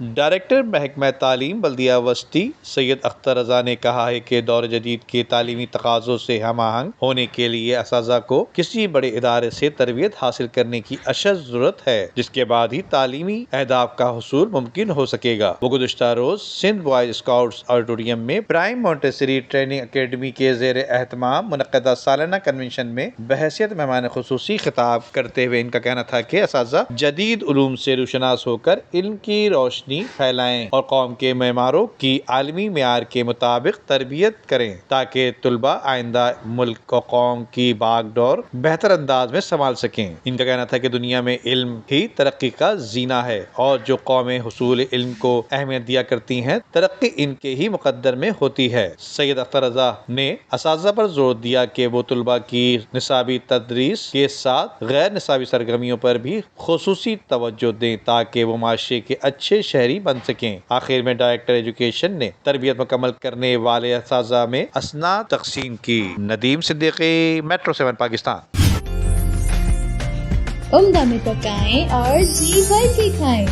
Director محکمہ تعلیم بلدیہ وسطی سید اختر رضا نے کہا ہے کہ دور جدید کے تعلیمی تقاضوں سے ہم آہنگ ہونے کے لیے اساتذہ کو کسی بڑے ادارے سے تربیت حاصل کرنے کی اشد ضرورت ہے، جس کے بعد ہی تعلیمی اہداف کا حصول ممکن ہو سکے گا۔ وہ گزشتہ روز سندھ بوائز اسکاؤٹس آڈیٹوریم میں پرائم مونٹیسری ٹریننگ اکیڈمی کے زیر اہتمام منعقدہ سالانہ کنونشن میں بحیثیت مہمان خصوصی خطاب کرتے ہوئے ان کا کہنا تھا کہ اساتذہ جدید علوم سے روشناس ہو کر علم کی روشنی پھیلائیں اور قوم کے معماروں کی عالمی معیار کے مطابق تربیت کریں تاکہ طلباء آئندہ ملک و قوم کی باغ ڈور بہتر انداز میں سنبھال سکیں۔ ان کا کہنا تھا کہ دنیا میں علم ہی ترقی کا زینہ ہے اور جو قومیں حصول علم کو اہمیت دیا کرتی ہیں ترقی ان کے ہی مقدر میں ہوتی ہے۔ سید اختر رضا نے اساتذہ پر زور دیا کہ وہ طلباء کی نصابی تدریس کے ساتھ غیر نصابی سرگرمیوں پر بھی خصوصی توجہ دیں تاکہ وہ معاشرے کے اچھے شہری بن سکیں۔ آخر میں ڈائریکٹر ایجوکیشن نے تربیت مکمل کرنے والے اساتذہ میں اسناد تقسیم کی۔ ندیم صدیقی، میٹرو 7 پاکستان۔ عمدہ میں پکائیں اور جی بھر کے کھائیں۔